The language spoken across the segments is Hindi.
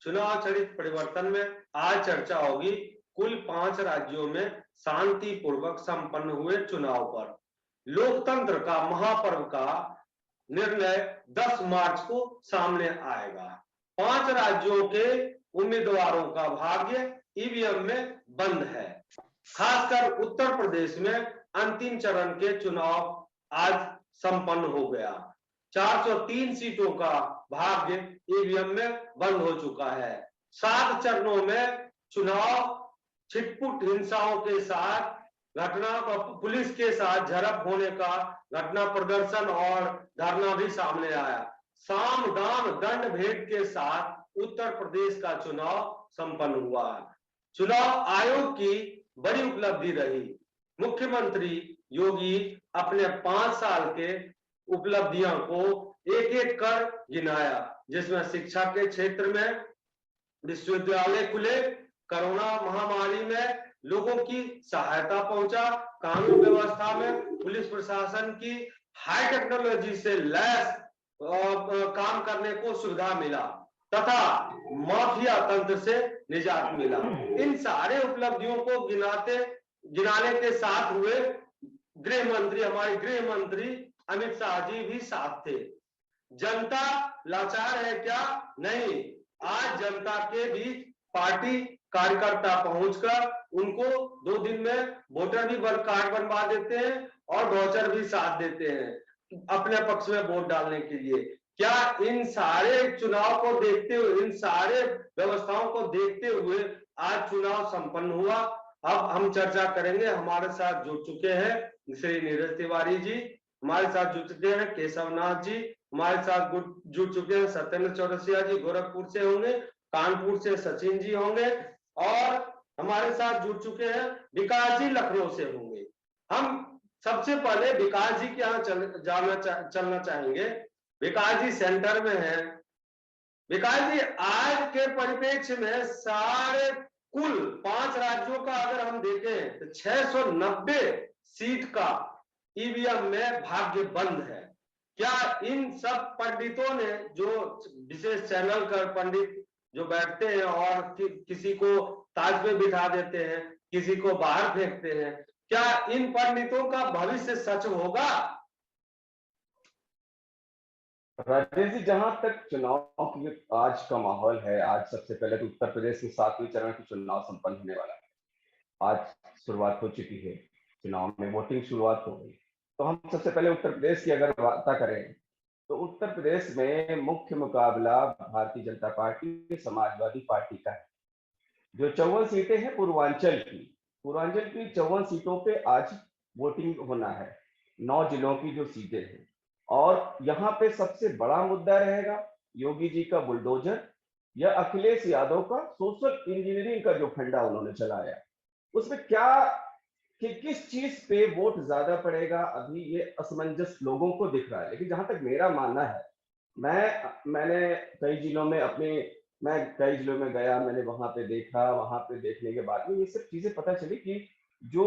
चुनाव आचरित परिवर्तन में आज चर्चा होगी कुल 5 राज्यों में शांतिपूर्वक संपन्न हुए चुनाव पर। लोकतंत्र का महापर्व का निर्णय 10 मार्च को सामने आएगा। 5 राज्यों के उम्मीदवारों का भाग्य ईवीएम में बंद है। खासकर उत्तर प्रदेश में अंतिम चरण के चुनाव आज संपन्न हो गया। 403 सीटों का भाग्य ईवीएम में बंद हो चुका है। 7 चरणों में चुनाव छिटपुट हिंसाओं के साथ घटना, पुलिस के साथ झड़प होने का घटना, प्रदर्शन और धरना भी सामने आया। साम दाम दंड भेद के साथ उत्तर प्रदेश का चुनाव संपन्न हुआ। चुनाव आयोग की बड़ी उपलब्धि रही। मुख्यमंत्री योगी अपने 5 साल के उपलब्धियों को एक एक कर गिनाया, जिसमें शिक्षा के क्षेत्र में विश्वविद्यालय खुले, कोरोना महामारी में लोगों की सहायता पहुंचा, कानून व्यवस्था में पुलिस प्रशासन की हाई टेक्नोलॉजी से लैस काम करने को सुविधा मिला तथा माफिया तंत्र से निजात मिला। इन सारे उपलब्धियों को गिनाने के साथ हुए गृह मंत्री, हमारे गृह मंत्री अमित शाह जी भी साथ थे। जनता लाचार है क्या? नहीं, आज जनता के बीच पार्टी कार्यकर्ता पहुंचकर उनको 2 दिन में वोटर भी कार्ड बनवा देते हैं और वाउचर भी साथ देते हैं अपने पक्ष में वोट डालने के लिए। क्या इन सारे चुनाव को देखते हुए, इन सारे व्यवस्थाओं को देखते हुए आज चुनाव संपन्न हुआ? अब हम चर्चा करेंगे। हमारे साथ जुड़ चुके हैं श्री नीरज तिवारी जी, हमारे साथ जुड़ चुके हैं केशवनाथ जी, हमारे साथ जुड़ चुके हैं सत्येंद्र चौरसिया जी, गोरखपुर से होंगे, कानपुर से सचिन जी होंगे और हमारे साथ जुड़ चुके हैं विकास जी लखनऊ से होंगे। हम सबसे पहले विकास जी के यहाँ चलना चाहेंगे। विकास जी सेंटर में हैं। विकास जी, आज के परिप्रेक्ष्य में सारे कुल 5 राज्यों का अगर हम देखें तो 690 सीट का ईवीएम में भाग्य बंद है। क्या इन सब पंडितों ने, जो विशेष चैनल का पंडित जो बैठते हैं और किसी को ताज पे बिठा देते हैं, किसी को बाहर फेंकते हैं, क्या इन पंडितों का भविष्य सच होगा? राजेश जी, जहां तक चुनाव की आज का माहौल है, आज सबसे पहले तो उत्तर प्रदेश में 7वें चरण की चुनाव संपन्न होने वाला है। आज शुरुआत हो चुकी है, चुनाव में वोटिंग शुरुआत हो गई। तो हम सबसे पहले उत्तर प्रदेश की अगर बात करें तो उत्तर प्रदेश में मुख्य मुकाबला भारतीय जनता पार्टी, समाजवादी पार्टी का है। जो 54 सीटें हैं पूर्वांचल की 54 सीटों पे आज वोटिंग होना है। 9 जिलों की जो सीटें हैं और यहाँ पे सबसे बड़ा मुद्दा रहेगा योगी जी का बुलडोजर या अखिलेश यादव का सोशल इंजीनियरिंग का जो फंडा उन्होंने चलाया, उसमें क्या कि किस चीज पे वोट ज्यादा पड़ेगा, अभी ये असमंजस लोगों को दिख रहा है। लेकिन जहां तक मेरा मानना है, मैंने कई जिलों में गया, मैंने वहां पे देखा, वहां पे देखने के बाद में ये सब चीजें पता चली कि जो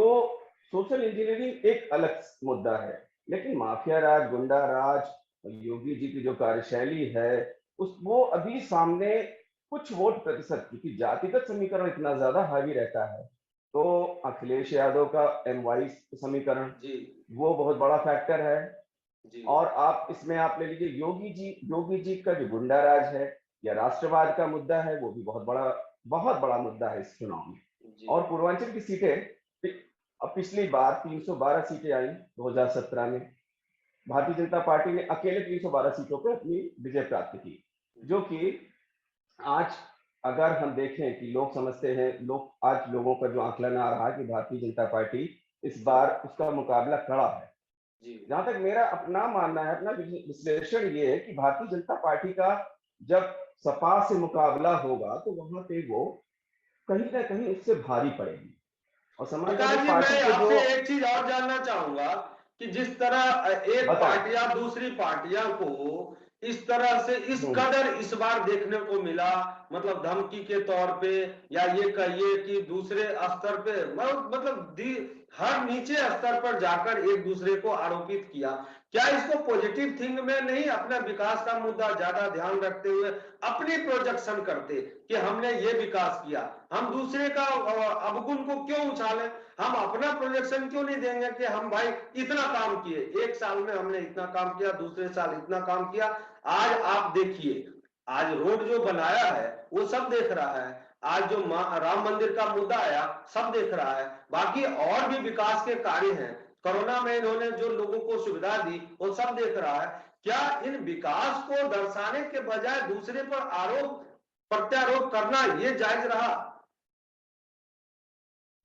सोशल इंजीनियरिंग एक अलग मुद्दा है, लेकिन माफिया राज, गुंडा राज, योगी जी की जो कार्यशैली है वो अभी सामने कुछ वोट प्रतिशत, क्योंकि जातिगत समीकरण इतना ज्यादा हावी रहता है तो अखिलेश यादव का M-वाई समीकरण वो बहुत बड़ा फैक्टर है जी। और आप इसमें आप ले लीजिए योगी जी का जो गुंडा राज है या राष्ट्रवाद का मुद्दा है, वो भी बहुत बड़ा मुद्दा है इस चुनाव में। और पूर्वांचल की सीटें, अब पिछली बार 312 सीटें आई 2017 में, भारतीय जनता पार्टी ने अकेले 312 सीटों पर अपनी विजय प्राप्त की, जो कि आज अगर हम देखें कि लोग समझते हैं, आज लोगों का जो आकलन आ रहा है कि भारतीय जनता पार्टी इस बार उसका मुकाबला कड़ा है। जहां तक मेरा अपना मानना है, अपना विश्लेषण ये है कि भारतीय जनता पार्टी का जब सपा से मुकाबला होगा तो वहां पे वो कहीं ना कहीं उससे भारी पड़ेगी। और समाजवादी पार्टी मैं आपसे एक चीज और जानना चाहूंगा कि जिस तरह एक पार्टियां दूसरी पार्टियां को इस तरह से इस कदर इस बार देखने को मिला, मतलब धमकी के तौर पे या ये कहिए कि दूसरे स्तर पे, मतलब हर नीचे स्तर पर जाकर एक दूसरे को आरोपित किया, क्या इसको पॉजिटिव थिंग में नहीं, अपना विकास का मुद्दा ज्यादा ध्यान रखते हुए अपनी प्रोजेक्शन करते कि हमने ये विकास किया, हम दूसरे का अवगुण को क्यों उछालें? हम अपना प्रोजेक्शन क्यों नहीं देंगे कि हम भाई इतना काम किए, एक साल में हमने इतना काम किया, दूसरे साल इतना काम किया। आज आप देखिए, आज रोड जो बनाया है वो सब देख रहा है, आज जो राम मंदिर का मुद्दा आया सब देख रहा है, बाकी और भी विकास के कार्य हैं, कोरोना में इन्होंने जो लोगों को सुविधा दी वो सब देख रहा है। क्या इन विकास को दर्शाने के बजाय दूसरे पर आरोप प्रत्यारोप करना ये जायज रहा?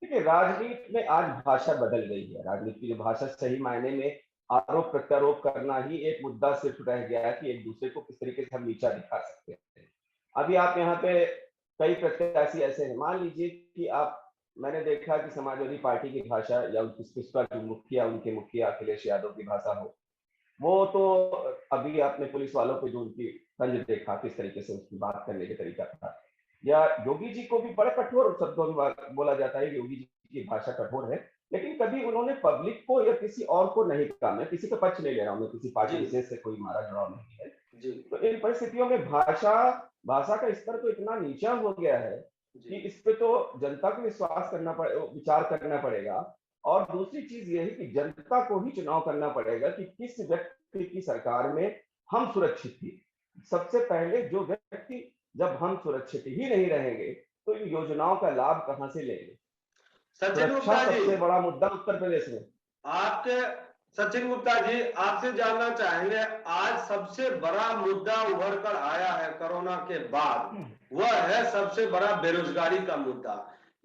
देखिए, राजनीति में आज भाषा बदल गई है। राजनीति की जो भाषा सही मायने में आरोप प्रत्यारोप करना ही एक मुद्दा सिर्फ रह गया है कि एक दूसरे को किस तरीके से हम नीचा दिखा सकते हैं। अभी आप यहाँ पे कई प्रत्याशी ऐसे हैं, मान लीजिए कि आप, मैंने देखा कि समाजवादी पार्टी की भाषा या उसका जो मुखिया, उनके मुखिया अखिलेश यादव की भाषा हो, वो तो अभी आपने पुलिस वालों को जो उनकी तंज देखा, किस तरीके से उसकी बात करने का तरीका था, या योगी जी को भी बड़े कठोर शब्दों में बोला जाता है कि योगी जी की भाषा कठोर है, लेकिन कभी उन्होंने पब्लिक को या किसी और को नहीं कहा। मैं किसी का पक्ष नहीं ले रहा हूँ, मैं किसी पार्टी विशेष से कोई हमारा जुड़ाव नहीं है। तो इन परिस्थितियों में भाषा का स्तर तो इतना नीचा हो गया है कि इस पे तो जनता को विचार करना पड़ेगा। और दूसरी चीज ये है कि जनता को ही चुनाव करना पड़ेगा कि किस व्यक्ति की सरकार में हम सुरक्षित थी। सबसे पहले जो व्यक्ति, जब हम सुरक्षित ही नहीं रहेंगे तो इन योजनाओं का लाभ कहां से लेंगे? सचिन गुप्ता जी, सबसे बड़ा मुद्दा उत्तर प्रदेश में। आपके सचिन गुप्ता जी, आपसे जानना चाहेंगे, आज सबसे बड़ा मुद्दा उभर कर आया है कोरोना के बाद, वह है सबसे बड़ा बेरोजगारी का मुद्दा।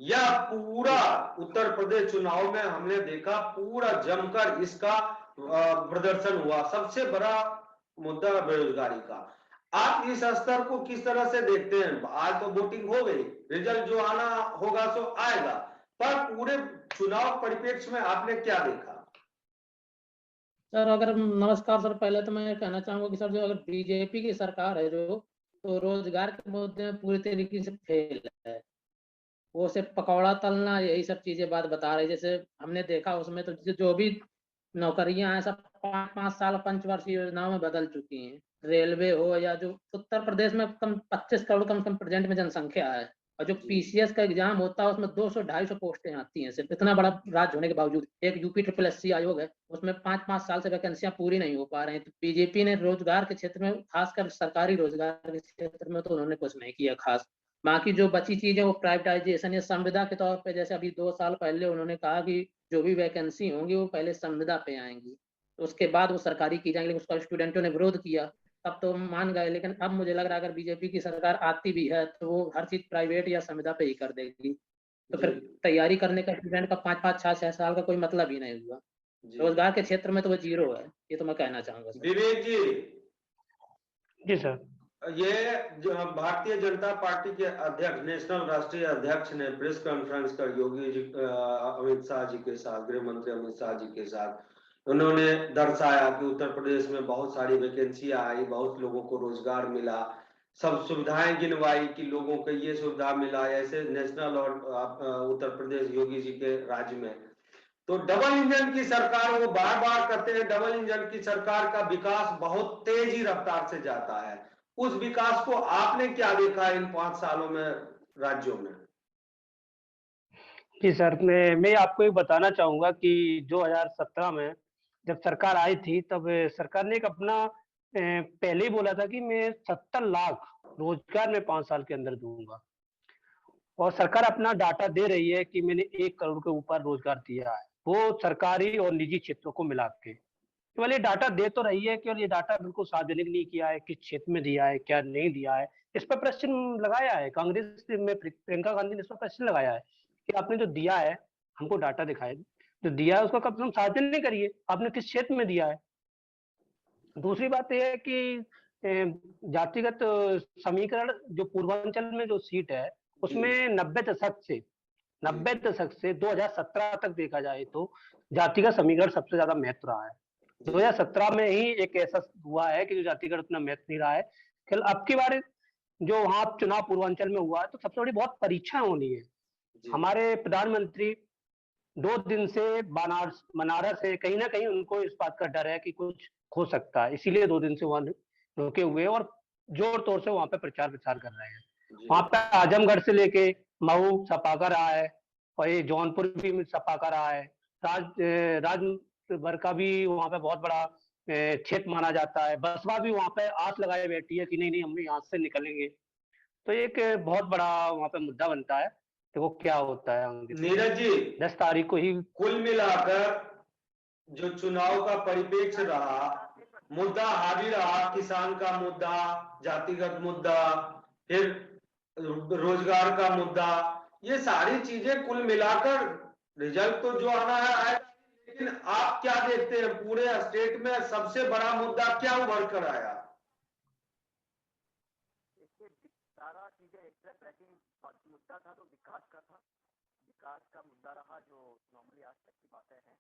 यह पूरा उत्तर प्रदेश चुनाव में हमने देखा, पूरा जमकर इसका प्रदर्शन हुआ, सबसे बड़ा मुद्दा बेरोजगारी का। आप इस स्तर को किस तरह से देखते हैं? आज तो वोटिंग हो गई, रिजल्ट जो आना होगा सो आएगा, पर पूरे चुनाव परिप्रेक्ष्य में आपने क्या देखा? सर अगर नमस्कार सर, पहले तो मैं कहना चाहूंगा कि सर जो अगर बीजेपी की सरकार है जो, तो रोजगार के मुद्दे में पूरी तरीके से फेल है। वो सिर्फ पकौड़ा तलना यही सब चीजें बात बता रही। जैसे हमने देखा उसमें तो जो भी नौकरियां हैं सब 5-5 साल पंचवर्षीय योजनाओं में बदल चुकी हैं। रेलवे हो या जो उत्तर प्रदेश में 25 करोड़ कम से कम प्रेजेंट में जनसंख्या है, और जो पीसीएस का एग्जाम होता है उसमें 200-250 पोस्टें आती हैं। सिर्फ इतना बड़ा राज्य होने के बावजूद एक यूपी SSC आयोग है, उसमें 5-5 साल से वैकेंसियां पूरी नहीं हो पा रही हैं। तो बीजेपी ने रोजगार के क्षेत्र में, खासकर सरकारी रोजगार के क्षेत्र में, तो उन्होंने कुछ नहीं किया खास। बाकी जो बची चीजें वो प्राइवेटाइजेशन या संविदा के तौर पे, जैसे अभी 2 साल पहले उन्होंने कहा कि जो भी वैकेंसी होंगी वो पहले संविदा पे आएंगी, तो उसके बाद वो सरकारी की जाएंगी, लेकिन उसका स्टूडेंटों ने विरोध किया, तब तो मान गए। लेकिन अब मुझे लग रहा है अगर बीजेपी की सरकार आती भी है तो वो हर चीज प्राइवेट या संविदा पे ही कर देगी, तो फिर तैयारी करने का स्टूडेंट का 5-5, 6-6 साल का कोई मतलब ही नहीं हुआ। रोजगार के क्षेत्र में तो वो जीरो है, ये तो मैं कहना चाहूंगा सर। विवेक जी। जी सर। ये जो भारतीय जनता पार्टी के अध्यक्ष, नेशनल राष्ट्रीय अध्यक्ष ने प्रेस कॉन्फ्रेंस कर योगी जी, अमित शाह जी के साथ, गृह मंत्री अमित शाह जी के साथ उन्होंने दर्शाया कि उत्तर प्रदेश में बहुत सारी वैकेंसियां आई, बहुत लोगों को रोजगार मिला, सब सुविधाएं गिनवाई कि लोगों को ये सुविधा मिला, ऐसे नेशनल और उत्तर प्रदेश योगी जी के राज्य में। तो डबल इंजन की सरकार, वो बार बार कहते हैं डबल इंजन की सरकार का विकास बहुत तेजी रफ्तार से जाता है। उस विकास को आपने क्या देखा इन 5 सालों में राज्यों में? जी सर, मैं आपको ये बताना चाहूंगा कि 2017 में जब सरकार आई थी, तब सरकार ने एक अपना पहले ही बोला था कि मैं 70 लाख रोजगार में 5 साल के अंदर दूंगा, और सरकार अपना डाटा दे रही है कि मैंने 1 करोड़ के ऊपर रोजगार दिया है, वो सरकारी और निजी क्षेत्रों को मिला के। केवल ये डाटा दे तो रही है, केवल ये डाटा बिल्कुल सार्वजनिक नहीं किया है, किस क्षेत्र में दिया है, क्या नहीं दिया है, इस पर प्रश्न लगाया है। कांग्रेस में प्रियंका गांधी ने इस पर प्रश्न लगाया है कि आपने जो दिया है हमको डाटा दिखाए, जो दिया है उसको कम से कम सार्वजनिक करिए, आपने किस क्षेत्र में दिया है। दूसरी बात यह है कि जातिगत समीकरण, जो पूर्वांचल में जो सीट है उसमें 90 दशक से 2017 तक देखा जाए तो जातिगत समीकरण सबसे ज्यादा महत्व रहा है। 2017 में ही एक ऐसा हुआ है कि जो जातिगत उतना महत्व नहीं रहा है। फिर अब की बार जो वहां चुनाव पूर्वांचल में हुआ है तो सबसे बड़ी बहुत परीक्षा होनी है। हमारे प्रधानमंत्री 2 दिन से बनारस है, कहीं ना कहीं उनको इस बात का डर है कि कुछ हो सकता है, इसीलिए 2 दिन से वहां रुके हुए हैं और जोर तौर से वहां पे प्रचार प्रसार कर रहे हैं। वहां पे आजमगढ़ से लेके मऊ सपा का रहा है और ये जौनपुर भी सपा का रहा है। राजभर का भी वहां पे बहुत बड़ा क्षेत्र माना जाता है। बसपा भी वहां पे आस लगाए बैठी है कि नहीं हम यहाँ से निकलेंगे। तो एक बहुत बड़ा वहां पे मुद्दा बनता है। देखो क्या होता है। नीरज जी, 10 तारीख को ही कुल मिलाकर जो चुनाव का परिप्रेक्ष्य रहा, मुद्दा हावी रहा, किसान का मुद्दा, जातिगत मुद्दा, फिर रोजगार का मुद्दा, ये सारी चीजें कुल मिलाकर रिजल्ट तो जो आना है आएगा। लेकिन आप क्या देखते हैं पूरे स्टेट में सबसे बड़ा मुद्दा क्या उभर कर आया? सारा चीजें मुद्दा था तो विकास का था। विकास का मुद्दा रहा जो नॉर्मली आज तक की बातें हैं।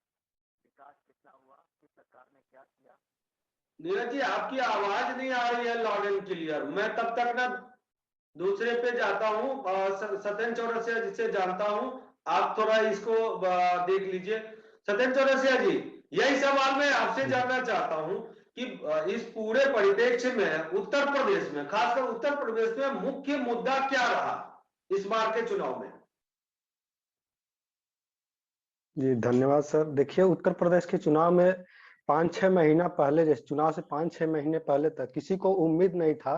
विकास कितना हुआ, किस सरकार ने क्या किया। नीरज जी, आपकी आवाज नहीं आ रही है लाउड एंड क्लियर। मैं तब तक ना दूसरे पे जाता हूँ, सत्येंद्र चौरसिया जिसे जानता हूँ, आप थोड़ा इसको देख लीजिए। सत्येंद्र चौरसिया जी, यही सवाल मैं आपसे जानना चाहता हूँ कि इस पूरे परिप्रेक्ष्य में उत्तर प्रदेश में, खासकर उत्तर प्रदेश में मुख्य मुद्दा क्या रहा इस बार के चुनाव में? जी धन्यवाद सर। देखिए, उत्तर प्रदेश के चुनाव में 5-6 महीना पहले, जैसे चुनाव से 5-6 महीने पहले तक किसी को उम्मीद नहीं था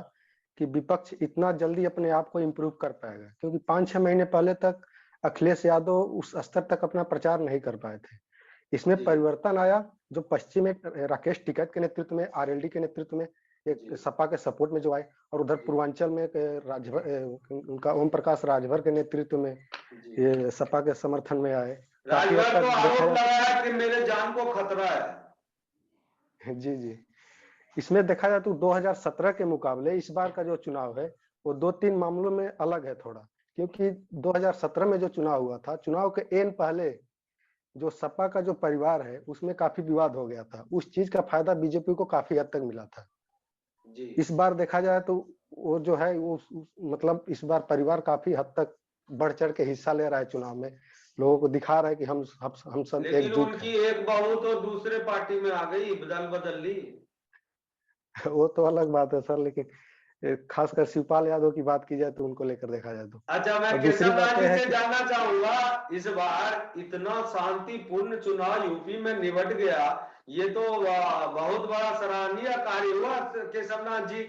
कि विपक्ष इतना जल्दी अपने आप को इम्प्रूव कर पाएगा, क्योंकि 5-6 महीने पहले तक अखिलेश यादव उस स्तर तक अपना प्रचार नहीं कर पाए थे। इसमें परिवर्तन आया जो पश्चिम में राकेश टिकैत के नेतृत्व में, आरएलडी के नेतृत्व में, एक सपा के सपोर्ट में जो आए, और उधर पूर्वांचल में उनका ओम प्रकाश राजभर के नेतृत्व में ये सपा के समर्थन में आए। राजभर तो आरोप लगाया कि मेरे जान को खतरा है। जी जी, इसमें देखा जाए तो 2017 के मुकाबले इस बार का जो चुनाव है वो 2-3 मामलों में अलग है थोड़ा, क्योंकि 2017 में जो चुनाव हुआ था, चुनाव के एन पहले जो सपा का जो परिवार है उसमें काफी विवाद हो गया था। उस चीज का फायदा बीजेपी को काफी हद तक मिला था। जी। इस बार देखा जाए तो वो जो है वो मतलब इस बार परिवार काफी हद तक बढ़ चढ़ के हिस्सा ले रहा है चुनाव में, लोगों को दिखा रहा है कि हम सब एकजुट हैं। उनकी एक बहू तो दूसरे पार्टी में आ गई, बदल ली। वो तो अलग बात है सर, लेकिन खासकर शिवपाल यादव की बात की जाए तो उनको लेकर देखा जाए तो। अच्छा, मैं केशवराज जी से जानना चाहूंगा, इस बार इतना शांतिपूर्ण चुनाव यूपी में निपट गया, ये तो बहुत बड़ा सराहनीय कार्य हुआ केशवनाथ जी।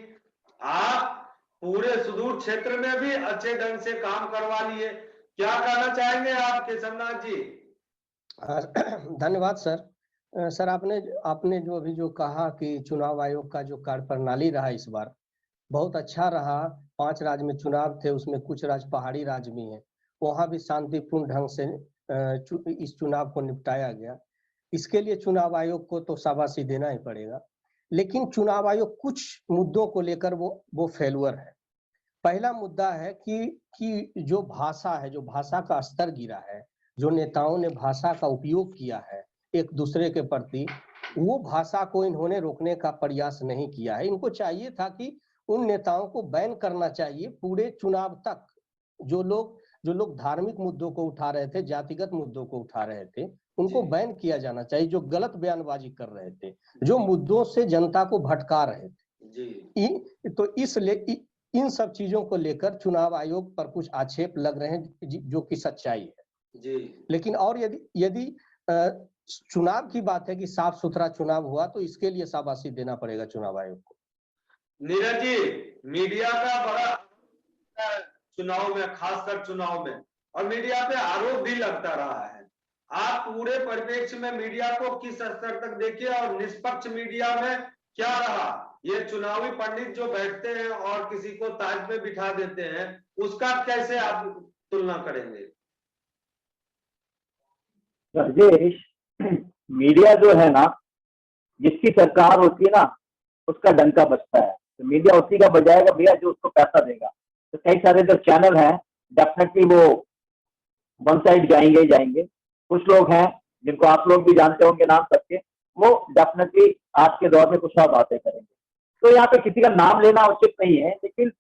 आप पूरे सुदूर क्षेत्र में भी अच्छे ढंग से काम करवा लिए, क्या कहना चाहेंगे आप केशवनाथ जी? धन्यवाद सर। सर आपने जो अभी जो कहा कि चुनाव आयोग का जो कार्यप्रणाली रहा इस बार बहुत अच्छा रहा। 5 राज्य में चुनाव थे, उसमें कुछ राज्य पहाड़ी राज्य भी हैं, वहां भी शांतिपूर्ण ढंग से इस चुनाव को निपटाया गया। इसके लिए चुनाव आयोग को तो शाबाशी देना ही पड़ेगा। लेकिन चुनाव आयोग कुछ मुद्दों को लेकर वो फेलुअर है। पहला मुद्दा है कि जो भाषा है, जो भाषा का स्तर गिरा है, जो नेताओं ने भाषा का उपयोग किया है एक दूसरे के प्रति, वो भाषा को इन्होंने रोकने का प्रयास नहीं किया है। इनको चाहिए था कि उन नेताओं को बैन करना चाहिए पूरे चुनाव तक। जो लोग धार्मिक मुद्दों को उठा रहे थे, जातिगत मुद्दों को उठा रहे थे, उनको बैन किया जाना चाहिए। जो गलत बयानबाजी कर रहे थे, जो मुद्दों से जनता को भटका रहे थे, तो इसलिए इन सब चीजों को लेकर चुनाव आयोग पर कुछ आक्षेप लग रहे हैं, जो कि सच्चाई है जी। लेकिन और यदि चुनाव की बात है कि साफ सुथरा चुनाव हुआ, तो इसके लिए शाबाशी देना पड़ेगा चुनाव आयोग को। नीरज जी, मीडिया का बड़ा चुनाव में, खासकर चुनाव में, और मीडिया पे आरोप भी लगता रहा है। आप पूरे परिप्रेक्ष्य में मीडिया को किस स्तर तक देखिए, और निष्पक्ष मीडिया में क्या रहा? ये चुनावी पंडित जो बैठते हैं और किसी को ताज पे बिठा देते हैं, उसका कैसे आप तुलना करेंगे? राजेश, मीडिया जो है ना, जिसकी सरकार होती है ना, उसका डंका बजता है। तो मीडिया उसी का बजाएगा भैया जो उसको पैसा देगा। तो कई सारे जो चैनल हैं डेफिनेटली वो वन साइड जाएंगे। कुछ लोग हैं जिनको आप लोग भी जानते होंगे नाम सबके, वो डेफिनेटली आज के दौर में कुछ और बातें करेंगे। तो यहाँ पे किसी का नाम लेना उचित नहीं है, लेकिन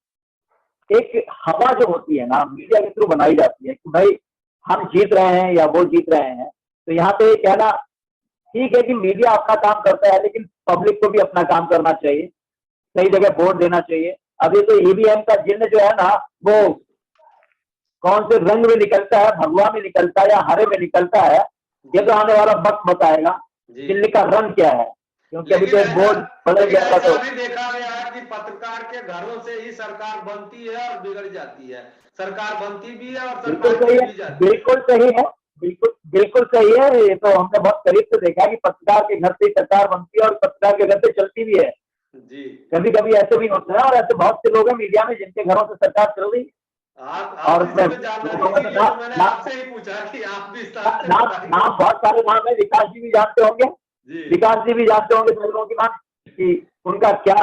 एक हवा जो होती है ना मीडिया के थ्रू बनाई जाती है कि भाई हम जीत रहे हैं या वो जीत रहे हैं, तो यहाँ पे कहना ठीक है कि मीडिया अपना काम करता है, लेकिन पब्लिक को भी अपना काम करना चाहिए, सही जगह वोट देना चाहिए। अभी तो ईवीएम का चिन्ह जो है ना, वो कौन से रंग में निकलता है, भगवा में निकलता है या हरे में निकलता है, ये तो आने वाला वक्त बताएगा चिन्ह का रंग क्या है, क्योंकि अभी तो एक बोर्ड बदल लेकिन गया था। ऐसा तो भी देखा गया है कि पत्रकार के घरों से ही सरकार बनती है और बिगड़ जाती है, सरकार बनती भी है और बिल्कुल सरकार सही बिगड़ है, भी जाती है। बिल्कुल सही है, बिल्कुल सही है। ये तो हमने बहुत करीब से देखा है कि पत्रकार के घर से सरकार बनती है और पत्रकार के घर से चलती भी है। जी, कभी कभी ऐसे भी होता है, और ऐसे बहुत से लोग हैं मीडिया में जिनके घरों से सरकार चल रही और आप उसमें इसी में जानना, इसीलिए तो मैंने आपसे ही पूछा कि आप भी विस्तार से नाम बताइए। नाम बहुत सारे नाम है। विकास जी भी जानते होंगे, जी, विकास जी भी जानते होंगे सब लोगों की नाम, कि उनका क्या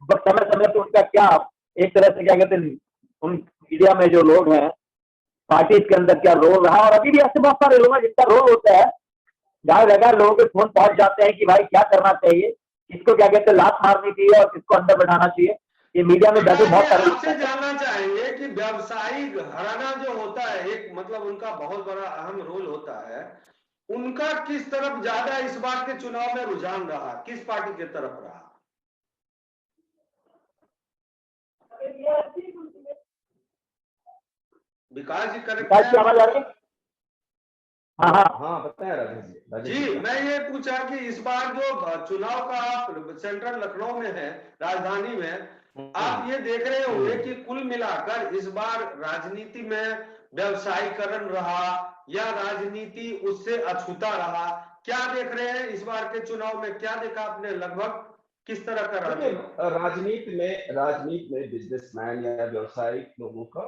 समय समय पे उनका क्या एक तरह से क्या कहते हैं, उन मीडिया में जो लोग हैं पार्टी के अंदर क्या रोल रहा, और अभी भी ऐसे बहुत सारे लोग हैं जिनका रोल होता है। जहाँ जगह लोगों के फोन पहुंच जाते हैं कि भाई क्या करना चाहिए, किसको क्या कहते हैं लात मारनी चाहिए और किसको अंदर बैठाना चाहिए। ये मीडिया में बैठे बहुत सारे आपसे जानना चाहेंगे कि व्यवसायिक घराना जो होता है, एक मतलब उनका बहुत बड़ा अहम रोल होता है, उनका किस तरफ ज्यादा इस बार के चुनाव में रुझान रहा, किस पार्टी की तरफ रहा? विकास जी करेक्ट विकास की आवाज आ है? रही है? हाँ हाँ हाँ बताएं राजेश जी, जी। मैं ये पूछा कि इस बार जो चुनाव का आप सेंट्रल लखनऊ में है, राजधानी में, आप ये देख रहे होंगे कि कुल मिलाकर इस बार राजनीति में व्यवसायीकरण रहा या राजनीति उससे अछूता रहा, क्या देख रहे हैं इस बार के चुनाव में? क्या देखा आपने, लगभग किस तरह का रहा देखिए, चुनाव? राजनीति में बिजनेसमैन या व्यावसायिक लोगों का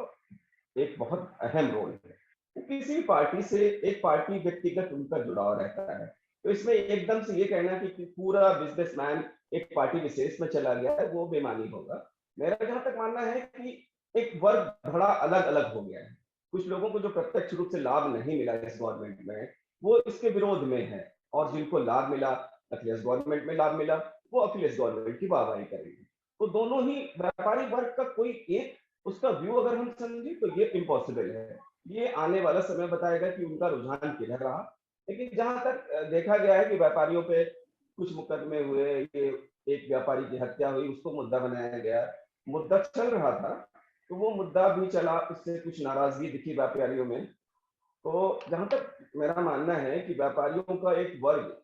एक बहुत अहम रोल है। किसी भी पार्टी से एक पार्टी व्यक्तिगत उनका जुड़ाव रहता है, तो इसमें एकदम से ये कहना कि पूरा बिजनेसमैन एक पार्टी विशेष में चला गया है, वो बेमानी होगा। मेरा जहां तक मानना है कि एक वर्ग बड़ा अलग अलग हो गया है। कुछ लोगों को जो प्रत्यक्ष रूप से लाभ नहीं मिला इस गवर्नमेंट में, वो इसके विरोध में है, और जिनको लाभ मिला, अखिलेश गवर्नमेंट में लाभ मिला, वो अखिलेश गवर्नमेंट की वाहवाही करेंगे। तो दोनों ही व्यापारी वर्ग का कोई एक उसका व्यू अगर हम समझे तो ये इम्पॉसिबल है। ये आने वाला समय बताएगा कि उनका रुझान किधर रहा। लेकिन जहां तक देखा गया है कि व्यापारियों पे कुछ मुकदमे हुए, ये एक व्यापारी की हत्या हुई, उसको मुद्दा बनाया गया, मुद्दा चल रहा था, तो वो मुद्दा भी चला, इससे कुछ नाराजगी दिखी व्यापारियों में। तो जहां तक मेरा मानना है कि व्यापारियों का एक वर्ग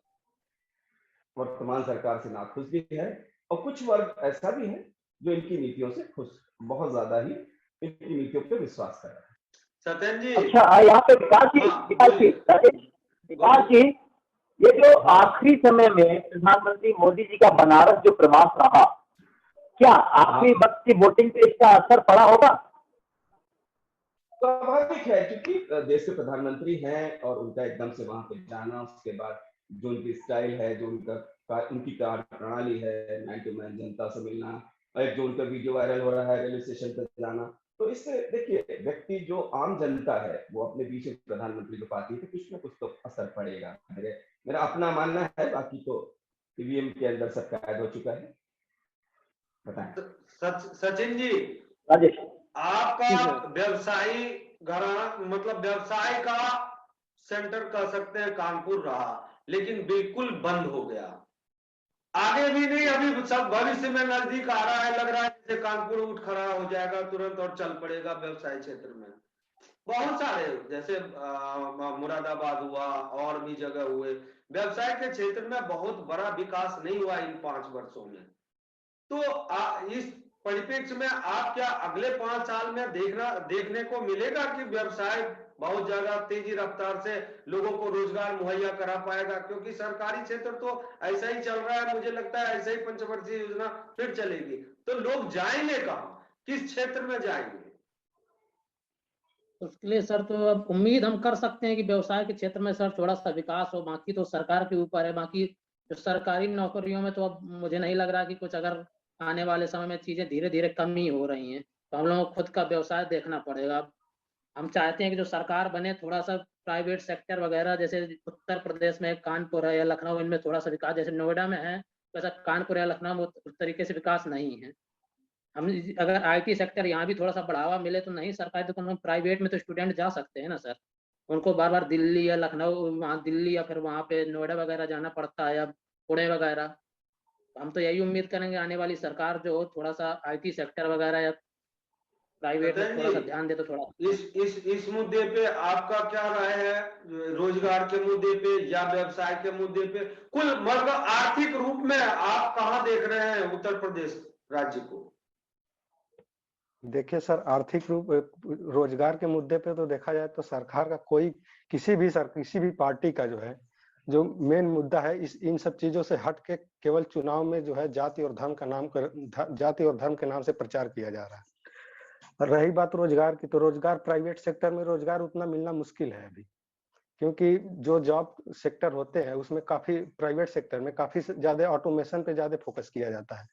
वर्तमान सरकार से नाखुश भी है, और कुछ वर्ग ऐसा भी है जो इनकी नीतियों से खुश, बहुत ज्यादा ही इनकी नीतियों पर विश्वास कर रहा है। सत्यन जी, अच्छा, यहाँ पे विकास जी, हाँ, विकास जी, ये जो आखिरी समय में प्रधानमंत्री मोदी जी का बनारस जो प्रवास रहा, क्या आखिरी वक्त की वोटिंग पे इसका असर पड़ा होगा? स्वाभाविक है, क्योंकि देश के प्रधानमंत्री हैं और उनका एकदम से वहां पे जाना, उसके बाद जो उनकी स्टाइल है, जो उनकी कार्य प्रणाली है, मैन टू मैन जनता से मिलना, और जो उनका वीडियो वायरल हो रहा है रेलवे स्टेशन पर जाना, तो इससे देखिए व्यक्ति जो आम जनता है वो अपने पीछे प्रधानमंत्री को पाती है, तो कुछ ना कुछ तो असर पड़ेगा। मेरा अपना मानना है, बाकी तो ईवीएम के अंदर सब कैद हो चुका है। बताएं। सचिन जी, राजेश, आपका व्यवसायी घराना, मतलब व्यवसाय का सेंटर कह सकते हैं कानपुर रहा, लेकिन बिल्कुल बंद हो गया, आगे भी नहीं, अभी सब भविष्य में नजदीक आ रहा है, लग रहा है जैसे कानपुर उठ खड़ा हो जाएगा तुरंत और चल पड़ेगा व्यवसाय क्षेत्र में। बहुत सारे जैसे मुरादाबाद हुआ और भी जगह हुए, व्यवसाय के क्षेत्र में बहुत बड़ा विकास नहीं हुआ इन 5 वर्षों में। तो इस परिप्रेक्ष्य में आप क्या अगले 5 साल में देखने को मिलेगा कि व्यवसाय बहुत ज्यादा तेजी रफ्तार से लोगों को रोजगार मुहैया करा पाएगा? क्योंकि सरकारी क्षेत्र तो ऐसा ही चल रहा है, मुझे लगता है ऐसा ही पंचवर्षीय योजना फिर चलेगी, तो लोग जाएंगे कहाँ, किस क्षेत्र में जाएंगे? उसके लिए सर तो अब उम्मीद हम कर सकते हैं कि व्यवसाय के क्षेत्र में सर थोड़ा सा विकास हो, बाकी तो सरकार के ऊपर है। बाकी जो सरकारी नौकरियों में तो अब मुझे नहीं लग रहा कि कुछ, अगर आने वाले समय में चीजें धीरे धीरे कम ही हो रही हैं, तो हम लोगों को खुद का व्यवसाय देखना पड़ेगा। हम चाहते हैं कि जो सरकार बने, थोड़ा सा प्राइवेट सेक्टर वगैरह, जैसे उत्तर प्रदेश में कानपुर है या लखनऊ, इनमें थोड़ा सा विकास, जैसे नोएडा में है वैसा कानपुर या लखनऊ में उस तरीके से विकास नहीं है। हम अगर आईटी सेक्टर यहाँ भी थोड़ा सा बढ़ावा मिले तो नहीं सरकारी, तो प्राइवेट में तो स्टूडेंट जा सकते हैं ना सर। उनको बार बार दिल्ली या लखनऊ, वहाँ दिल्ली या फिर वहाँ पे नोएडा वगैरह जाना पड़ता है, या पुणे वगैरह। हम तो यही उम्मीद करेंगे आने वाली सरकार जो थोड़ा सा IT सेक्टर वगैरह या प्राइवेट में थोड़ा सा ध्यान दे तो थोड़ा। इस मुद्दे पे आपका क्या राय है, रोजगार के मुद्दे पे या व्यवसाय के मुद्दे पे, कुल मतलब आर्थिक रूप में आप कहाँ देख रहे हैं उत्तर प्रदेश राज्य को? देखिए सर, आर्थिक रूप रोजगार के मुद्दे पे तो देखा जाए तो सरकार का कोई किसी भी पार्टी का जो है जो मेन मुद्दा है, इन सब चीजों से हट के केवल चुनाव में जो है जाति और धर्म के नाम से प्रचार किया जा रहा है। और रही बात रोजगार की, तो रोजगार प्राइवेट सेक्टर में रोजगार उतना मिलना मुश्किल है अभी, क्योंकि जो जॉब सेक्टर होते हैं उसमें काफी, प्राइवेट सेक्टर में काफी ज्यादा ऑटोमेशन पे ज्यादा फोकस किया जाता है।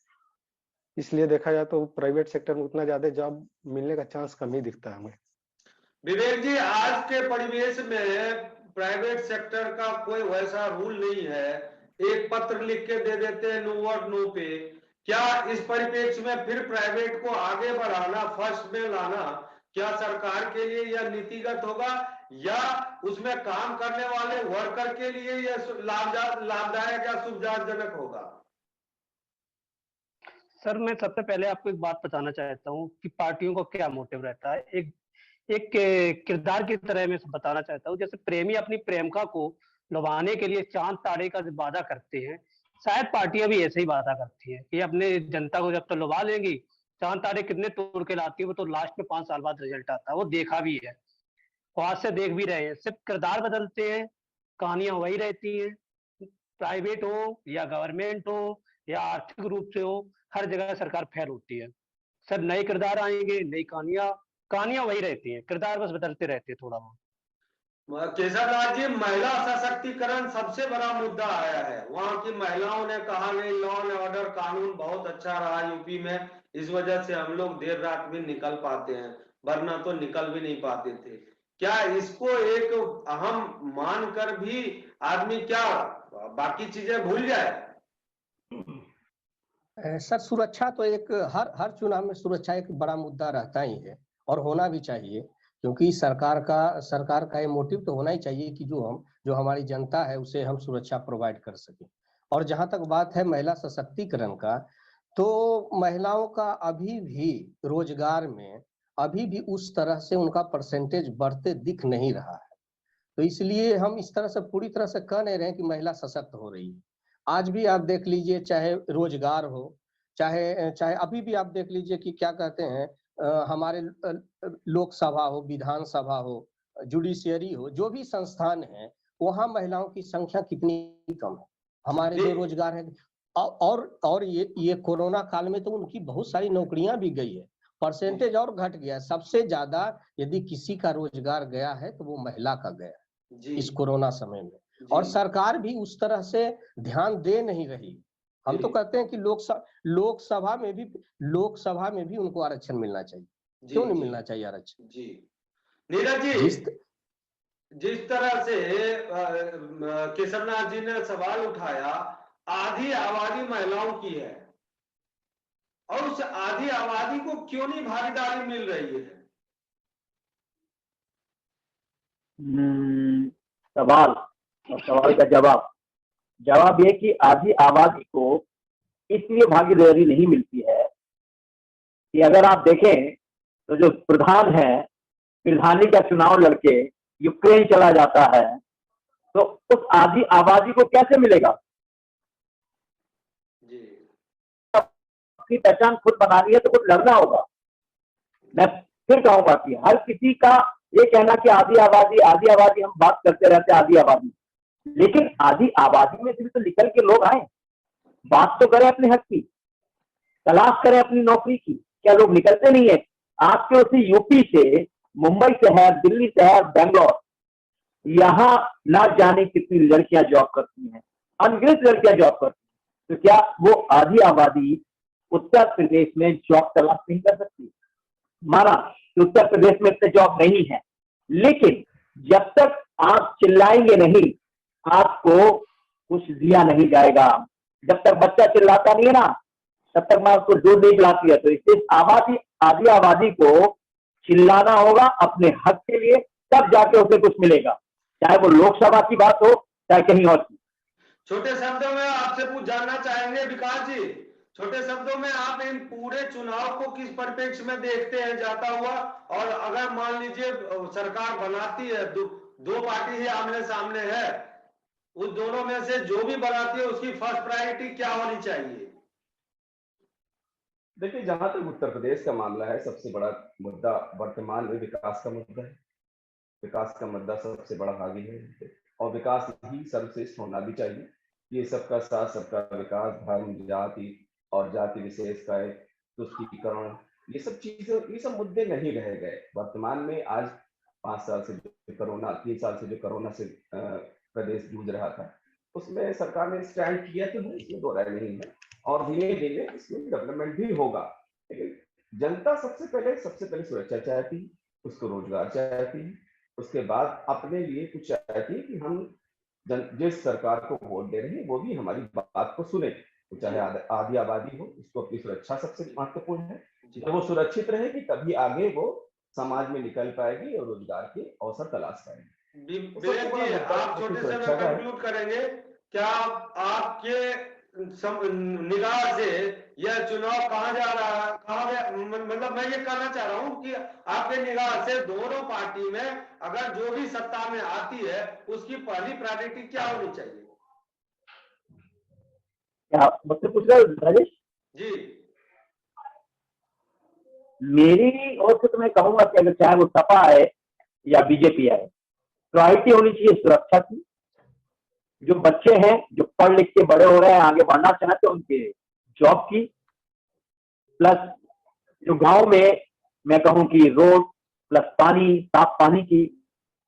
इसलिए देखा जाए तो प्राइवेट सेक्टर में उतना ज्यादा जॉब मिलने का चांस कम ही दिखता है हमें। विवेक जी, आज के परिवेश में प्राइवेट सेक्टर का कोई वैसा रूल नहीं है, एक पत्र लिख के दे देते हैं नो वर्ड नो पे। क्या इस परिप्रेक्ष्य में फिर प्राइवेट को आगे बढ़ाना, फर्स्ट में लाना, क्या सरकार के लिए यह नीतिगत होगा या उसमें काम करने वाले वर्कर के लिए यह लाभदायक या सुविधाजनक होगा? सर, मैं सबसे पहले आपको एक बात बताना चाहता हूँ कि पार्टियों को क्या मोटिव रहता है। एक किरदार की तरह मैं बताना चाहता हूँ, जैसे प्रेमी अपनी प्रेमिका को लुभाने के लिए चांद तारे का वादा करते हैं, शायद पार्टियां भी ऐसे ही वादा करती हैं कि अपने जनता को जब तक लुभा लेंगी, चांद तारे कितने तोड़ के लाती है वो तो लास्ट में 5 साल बाद रिजल्ट आता है, वो देखा भी है, आज से देख भी रहे हैं। सिर्फ किरदार बदलते हैं, कहानियां वही रहती हैं, प्राइवेट हो या गवर्नमेंट हो या आर्थिक रूप से हो, हर जगह सरकार फेल होती है। सर, नए किरदार आएंगे, नई कहानियां वही रहती हैं, किरदार बस बदलते रहते हैं थोड़ा बहुत। केशवराज जी, महिला सशक्तिकरण सबसे बड़ा मुद्दा आया है। वहां की महिलाओं ने कहा नहीं, लॉ एंड ऑर्डर कानून बहुत अच्छा रहा यूपी में, इस वजह से हम लोग देर रात भी निकल पाते हैं, वरना तो निकल भी नहीं पाते थे। क्या इसको एक अहम मानकर भी आदमी क्या बाकी चीजें भूल जाए? सर, सुरक्षा तो एक हर चुनाव में सुरक्षा एक बड़ा मुद्दा रहता ही है और होना भी चाहिए, क्योंकि सरकार का ये मोटिव तो होना ही चाहिए कि जो हमारी जनता है उसे हम सुरक्षा प्रोवाइड कर सके। और जहां तक बात है महिला सशक्तिकरण का, तो महिलाओं का अभी भी रोजगार में अभी भी उस तरह से उनका परसेंटेज बढ़ते दिख नहीं रहा है। तो इसलिए हम इस तरह से पूरी तरह से कह नहीं रहे हैं कि महिला सशक्त हो रही है। आज भी आप देख लीजिए, चाहे रोजगार हो, चाहे अभी भी आप देख लीजिए कि क्या कहते हैं, हमारे लोकसभा हो, विधानसभा हो, जुडिशियरी हो, जो भी संस्थान है, वहाँ महिलाओं की संख्या कितनी कम है। हमारे जो रोजगार है, और ये कोरोना काल में तो उनकी बहुत सारी नौकरियां भी गई है, परसेंटेज और घट गया। सबसे ज्यादा यदि किसी का रोजगार गया है तो वो महिला का गया इस कोरोना समय में, और सरकार भी उस तरह से ध्यान दे नहीं रही। हम तो कहते हैं कि लोकसभा में भी उनको आरक्षण मिलना चाहिए। क्यों नहीं मिलना चाहिए आरक्षण? जी नीरज जी, जिस तरह से केशवनाथ जी ने सवाल उठाया, आधी आबादी महिलाओं की है और उस आधी आबादी को क्यों नहीं भागीदारी मिल रही है? सवाल का जवाब ये कि आधी आबादी को इसलिए भागीदारी नहीं मिलती है कि अगर आप देखें तो जो प्रधान है, प्रधानी का चुनाव लड़के यूक्रेन चला जाता है, तो उस आधी आबादी को कैसे मिलेगा? अपनी पहचान खुद बनानी है तो खुद लड़ना होगा। मैं फिर कहूंगा कि हर किसी का ये कहना कि आधी आबादी हम बात करते रहते हैं आधी आबादी, लेकिन आधी आबादी में से तो निकल के लोग आए, बात तो करें अपने हक की, तलाश करें अपनी नौकरी की। क्या लोग निकलते नहीं है? आपके उसी यूपी से, मुंबई से है, दिल्ली से है, बेंगलोर, यहाँ ना जाने कितनी लड़कियां जॉब करती हैं, अनगिनत लड़कियां जॉब करती हैं। तो क्या वो आधी आबादी उत्तर प्रदेश में जॉब तलाश नहीं कर सकती? माना कि उत्तर प्रदेश में इतने जॉब नहीं है, लेकिन जब तक आप चिल्लाएंगे नहीं, आपको कुछ दिया नहीं जाएगा। जब तक बच्चा चिल्लाता नहीं है ना, तब तक मां उसको दूध नहीं पिलाती है। तो इसलिए आधी आबादी को चिल्लाना होगा अपने हक के लिए, तब जाके उसे कुछ मिलेगा, चाहे वो लोकसभा की बात हो चाहे कहीं और की। छोटे शब्दों में आपसे कुछ जानना चाहेंगे विकास जी, छोटे शब्दों में आप इन पूरे चुनाव को किस परिप्रेक्ष्य में देखते हैं जाता हुआ, और अगर मान लीजिए सरकार बनाती है, दो पार्टी ही आमने सामने है, उस दोनों में से जो भी बनाती है उसकी फर्स्ट प्रायोरिटी क्या होनी चाहिए? देखिए, जहां तक उत्तर प्रदेश का मामला है, सबसे बड़ा मुद्दा वर्तमान में विकास का मुद्दा है। विकास का मुद्दा सबसे बड़ा हावी है और विकास ही सर्वश्रेष्ठ होना भी चाहिए। ये सबका साथ सबका विकास, धर्म, जाति और जाति विशेष का तुष्टीकरण, ये सब चीजें, ये सब मुद्दे नहीं रह गए वर्तमान में। आज 5 साल से जो कोरोना, 3 साल से जो कोरोना से प्रदेश जूझ रहा था, उसमें सरकार ने स्टैंड किया तो है, इसमें दो राय नहीं है, और धीरे धीरे इसमें डेवलपमेंट भी होगा। लेकिन जनता सबसे पहले सुरक्षा चाहती है, उसको रोजगार चाहती है, उसके बाद अपने लिए कुछ चाहती है कि हम जिस सरकार को वोट दे रहे हैं वो भी हमारी बात को सुने, तो चाहे आधी आबादी हो, उसको अपनी सुरक्षा सबसे महत्वपूर्ण है। जब वो सुरक्षित रहेगी तभी आगे वो समाज में निकल पाएगी और रोजगार के अवसर तलाश पाएगी। विवेक जी, आप छोटे से में कंक्लूड करेंगे, क्या आपके निगाह से यह चुनाव कहाँ जा रहा है, मतलब मैं ये कहना चाह रहा हूँ कि आपके निगाह से दोनों पार्टी में अगर जो भी सत्ता में आती है उसकी पहली प्रायोरिटी क्या होनी चाहिए? क्या मुझसे पूछ रहे हो राजेश जी? मेरी ओर से तो मैं कहूंगा कि अगर चाहे वो सपा है या बीजेपी है, प्रायोरिटी होनी चाहिए सुरक्षा की। जो बच्चे हैं जो पढ़ लिख के बड़े हो रहे हैं, आगे बढ़ना चाहते हैं, उनके जॉब की, प्लस जो गांव में मैं कहूं कि रोड प्लस पानी, साफ पानी की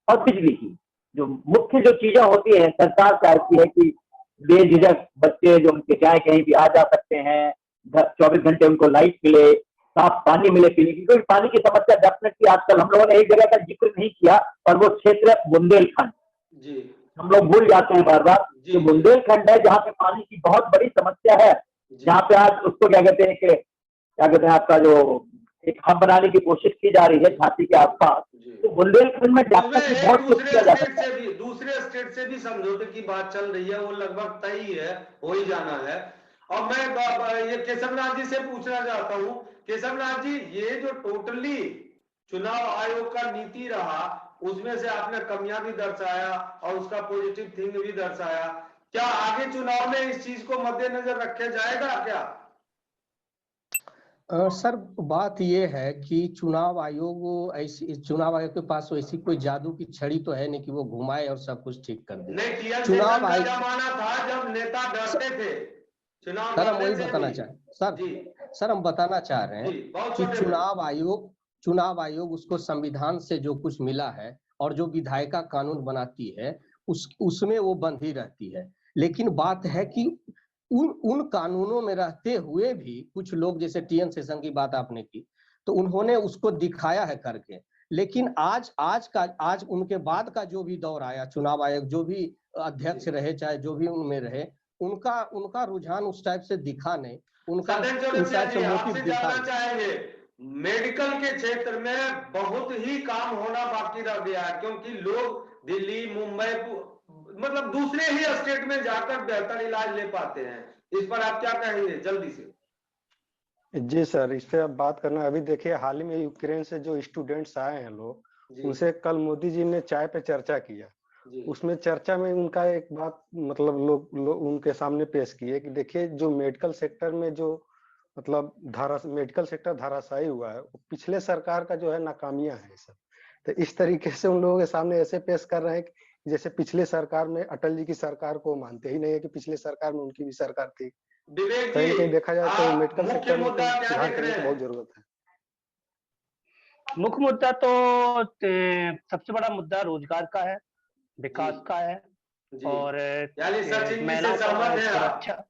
और बिजली की, जो मुख्य जो चीजें होती हैं, सरकार चाहती है कि बेझिझक बच्चे जो उनके चाहे कहीं भी आ जा सकते हैं, 24 घंटे उनको लाइट मिले, साफ पानी मिले पीने की। क्योंकि पानी की समस्या डेफिनेटली आजकल, हम लोगों ने एक जगह का जिक्र नहीं किया, और वो क्षेत्र बुंदेलखंड, जी हम लोग भूल जाते हैं बार बार, जो बुंदेलखंड है जहाँ पे पानी की बहुत बड़ी समस्या है, जहाँ पे आज उसको क्या कहते हैं आपका जो एक हब बनाने की कोशिश की जा रही है झांसी के आसपास, तो बुंदेलखंड में बहुत कुछ किया जा सकता है। दूसरे स्टेट से भी समझौते की बात चल रही है, वो लगभग तय ही है, हो ही जाना है। और मैं ये केशवनाथ जी से पूछना चाहता हूँ, केशवनाथ जी, ये जो टोटली चुनाव आयोग का नीति रहा, उसमें से आपने कमियां भी दर्शाया और उसका पॉजिटिव थिंग भी दर्शाया, क्या आगे चुनाव में इस चीज को मद्देनजर रखा जाएगा क्या? सर, बात ये है कि चुनाव आयोग के पास ऐसी कोई जादू की छड़ी तो है नहीं कि वो घुमाए और सब कुछ ठीक कर दे। नहीं, चुनाव आयोग का जमाना था जब नेता डरते थे चुनाव। सर, हम वही बताना चाह सर हम बताना चाह रहे हैं कि चुनाव आयोग उसको संविधान से जो कुछ मिला है और जो विधायिका कानून बनाती है उसमें वो बंधी रहती है। लेकिन बात है कि उन कानूनों में रहते हुए भी कुछ लोग, जैसे टीएन सेशन की बात आपने की, तो उन्होंने उसको दिखाया है करके। लेकिन आज उनके बाद का जो भी दौर आया, चुनाव आयोग जो भी अध्यक्ष रहे, चाहे जो भी उनमें रहे, उनका रुझान उस टाइप से दिखा नहीं, उनका उस टाइप से मोटिव दिखा नहीं। मेडिकल के क्षेत्र में बहुत ही काम होना बाकी रह गया है, क्योंकि लोग दिल्ली, मुंबई, मतलब दूसरे ही स्टेट में जाकर बेहतर इलाज ले पाते हैं। इस पर आप क्या कहेंगे जल्दी से? जी सर, इस पे अब बात करना, अभी देखिए हाल ही में यूक्रेन से जो स्टूडेंट्स आए हैं लोग, उनसे कल मोदी जी ने चाय पे चर्चा किया। उसमें चर्चा में उनका एक बात मतलब लोग उनके सामने पेश किए कि देखिए जो मेडिकल सेक्टर में जो मतलब मेडिकल सेक्टर धाराशायी हुआ है, वो पिछले सरकार का जो है नाकामियां है सर। तो इस तरीके से उन लोगों के सामने ऐसे पेश कर रहे हैं कि जैसे पिछले सरकार में अटल जी की सरकार को मानते ही नहीं है कि पिछले सरकार में उनकी भी सरकार थी। कहीं कहीं देखा जाए तो मेडिकल सेक्टर में सुधार करने की बहुत जरूरत है। मुख्य मुद्दा तो सबसे बड़ा मुद्दा रोजगार का है, विकास का है, और महिलाओं का सुरक्षा।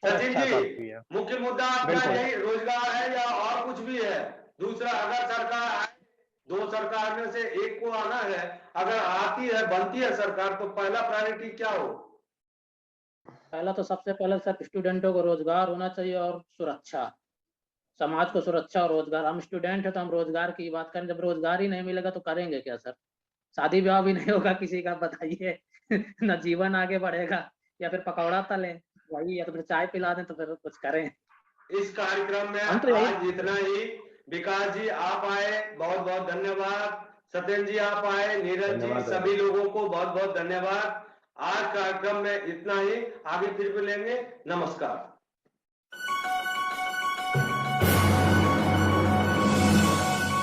सचिन जी, मुख्य मुद्दा आपका यही रोजगार है या और कुछ भी है? दूसरा, अगर सरकार आए, दो सरकार में से एक को आना है, अगर आती है, बनती है सरकार, तो पहला प्रायोरिटी क्या हो? पहला तो सबसे पहले सर स्टूडेंटों को रोजगार होना चाहिए और सुरक्षा, समाज को सुरक्षा और रोजगार। हम स्टूडेंट है तो हम रोजगार की बात करें, जब रोजगार ही नहीं मिलेगा तो करेंगे क्या सर? शादी ब्याह भी नहीं होगा किसी का, बताइए। न जीवन आगे बढ़ेगा, या फिर पकौड़ा तले वही, या तो फिर चाय पिला दें, तो फिर कुछ करें। इस कार्यक्रम में हम तो यही आज इतना ही। विकास जी आप आए, बहुत बहुत धन्यवाद। सत्येंद्र जी आप आए, नीरज जी, धन्यवाद। सभी लोगों को बहुत बहुत धन्यवाद। आज कार्यक्रम में इतना ही, आगे फिर मिलेंगे। नमस्कार।